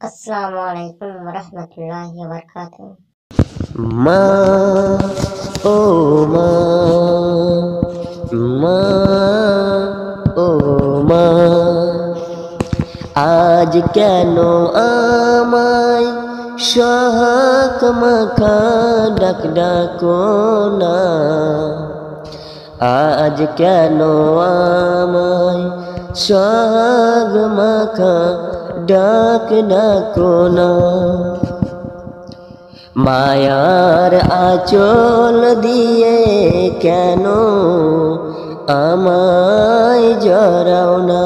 अस्सलामुअलैकुम वरहमतुल्लाहि वबरकातुहू। माँ ओ माँ, माँ ओ माँ, आज কেন আমায় সোহাগ মাখা ডাক ডাকো না, আজ কেন আমায় সোহাগ মাখা ডাক ডাকো না। মায়ার আঁচল দিয়ে কেন আমায় জড়াও না,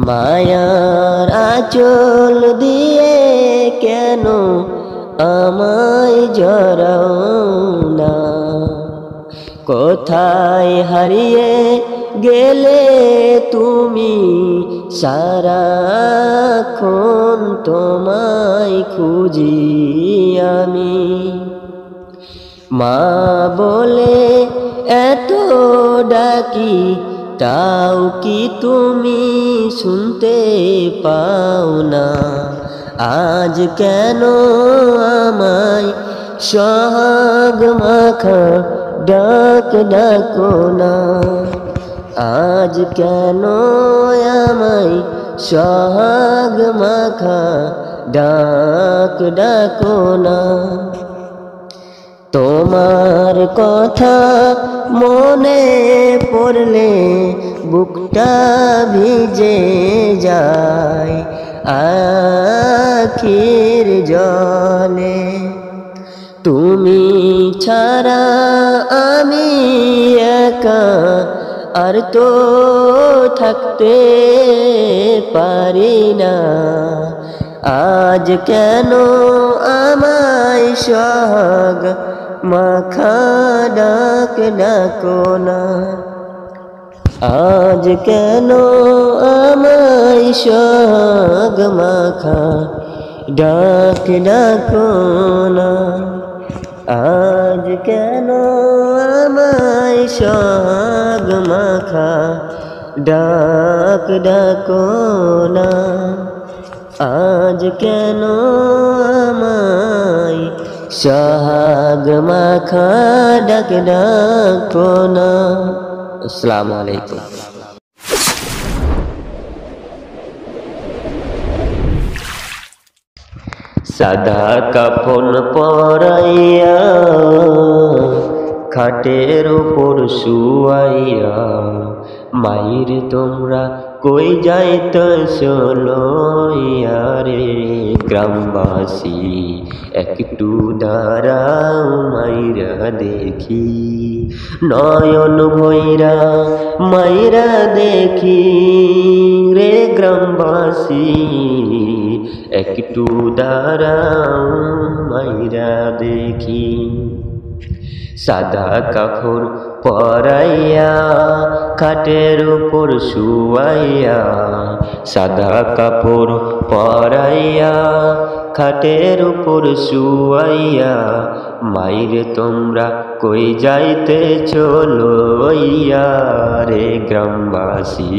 মায়ার আঁচল দিয়ে কেন আমায় জড়াও না। কোথায় হারিয়ে গেলে তুমি, সারাক্ষণ তোমায় খুঁজি আমি। মা বলে এত ডাকি, তাও কি তুমি শুনতে পাও না। আজ কেন আমায় সোহাগ মাখা ডাক ডাকো না, আজ কেন আমায় সোহাগ মাখা ডাক ডাকো না। তোমার কথা মনে পড়লে বুকটা ভিজে যায় আখির জলে। তুমি ছাড়া আমি একা আর তো থাকতে পারি না। আজ কেন আমায় সোহাগ মাখা ডাক ডাকো না, আজ কেন আমায় সোহাগ মাখা ডাক ডাকো না। আজ কেন আমায় সোহাগ মাখা ডাক ডাকো না, আজ কেন আমায় সোহাগ মাখা ডাক ডাকো না। আসসালামু আলাইকুম। সাদা কাফন পরাইয়া খাটের উপর শুয়াইয়া, মায়ের তোমরা কই যাইতেছ লইয়া রে। গ্রামবাসী একটু দাঁড়াও, মাইরা দেখি নয়ন ভৈরা মাইরা দেখি রে। গ্রামবাসী একটু দাঁড়াও, মাইরা দেখি। সাদা কাপড় পরাইয়া খাটের উপর শুয়াইয়া, সাদা কাপড় পরাইয়া খাটের উপর শুয়াইয়া, মাইরে তোমরা কই যাইতেছ লইয়া রে। গ্রামবাসী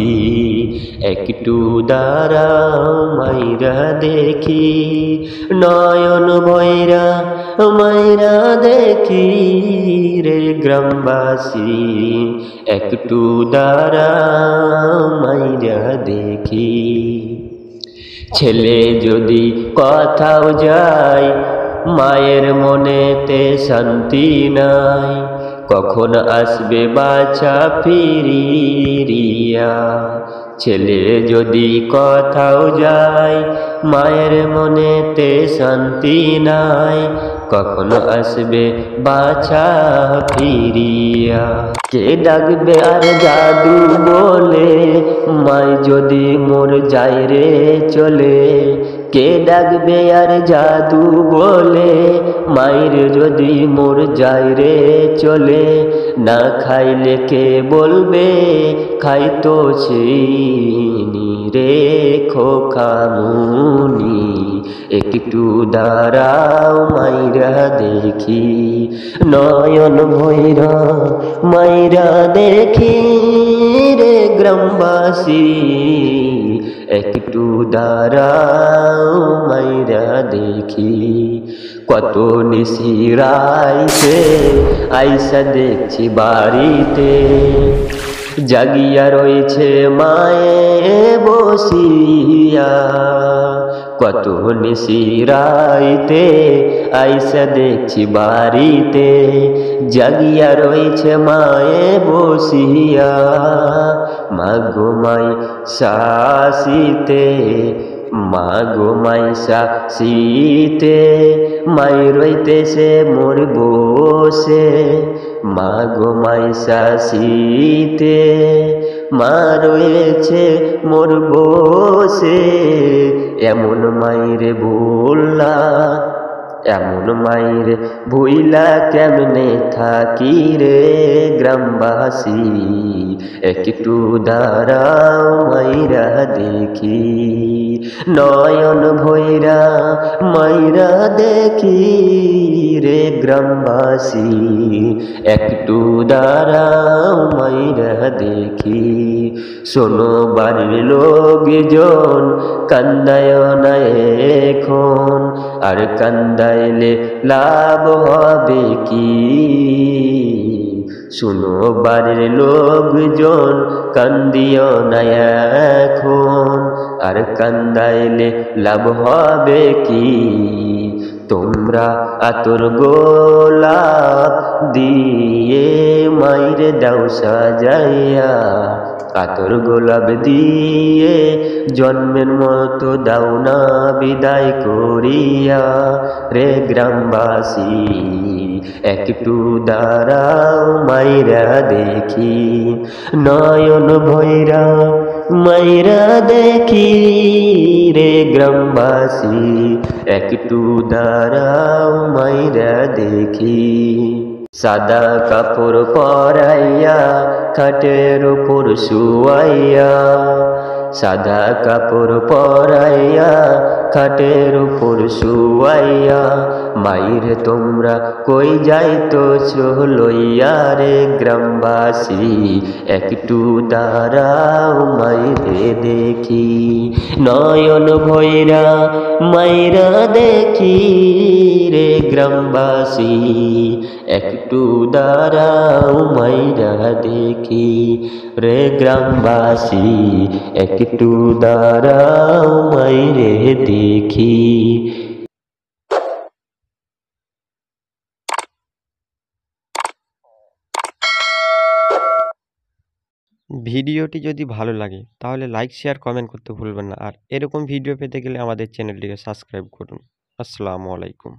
একটু দাঁড়াও, মাইরা দেখি নয়ন ভৈরা মাইরা দেখি রে। গ্রামবাসী একটু দাঁড়াও, মাইরা দেখি। ছেলে যদি কোথাও যায়, মায়ের মনেতে শান্তি নাই, কখন আসবে বাছা ফিরিয়া। ছেলে যদি কোথাও যায়, মায়ের মনেতে শান্তি নাই, কখন আসবে বাছা ফিরিয়া। কে ডাকবে আর জাদু বলে, মায় যদি মোর যায় রে চলে। কে ডাকবে আর জাদু বলে, মায়ের যদি মোর যায় রে চলে। না খাইলে কে বলবে খাইতো চিনি রে খোকামুনি। একটু দাঁড়াও, মাইরা দেখি নয়ন ভৈরা মাইরা দেখি রে। গ্রামবাসী একটু দাঁড়াও মাইরা দেখি কত নিশিরাইছে আইসা দেখছি বাড়িতে জাগিয়া রয়েছে মায়ে বসিয়া কত নিশিরাইতে আইসা দেখছি বাড়িতে জাগিয়া রয়েছে মায়ে বসিয়া মাগো মাই শাসিতে মাগো মাই শাসিতে মাই রইতেছে মোর বসে মাগো মাই শাসিতে মা রয়েছে মোর বসে এমন মাইরে ভুল্লা এমন মাইরে ভুইলা কেমনে থাকি রে গ্রামবাসী একটু দাঁড়াও মাইরা দেখি নয়ন ভৈরা মাইরা দেখি রে গ্রামবাসী একটু দাঁড়াও মাইরা দেখি শোনো বাড়ির লোকজন কান্দায় না এখন আর কান্দাইলে লাভ হবে কি শুনো বাড়ির লোকজন কান্দিও না এখন আর কান্দাইলে লাভ হবে কি তোমরা আতর গোলাপ দিয়ে মাইরে দাও সাজাইয়া আতর গোলাপ দিয়ে জন্মের মতো দাও না বিদায় করিয়া রে গ্রামবাসী একটু দাঁড়াও মাইরা দেখি নয়ন ভৈরা মাইরা দেখি রে গ্রামবাসী একটু দাঁড়াও মাইরা দেখি সাদা কাপড় পরাইয়া খাটের উপর শুয়াইয়া সাদা কাপড় পরাইয়া খাটের উপর শুয়াইয়া মাইরে তোমরা কই যাইতো লইয়া রে গ্রামবাসী একটু দাঁড়াও মাইরে দেখি নয়ন ভৈরা মাইরা দেখি রে গ্রামবাসী একটু দাঁড়াও মাইরা দেখি রে গ্রামবাসী একটু দাঁড়াও মাইরে দেখি। ভিডিওটি যদি ভালো লাগে তাহলে লাইক শেয়ার কমেন্ট করতে ভুলবেন না আর এরকম ভিডিও পেতে গেলে আমাদের চ্যানেলটিকে সাবস্ক্রাইব করুন। আসসালামু আলাইকুম।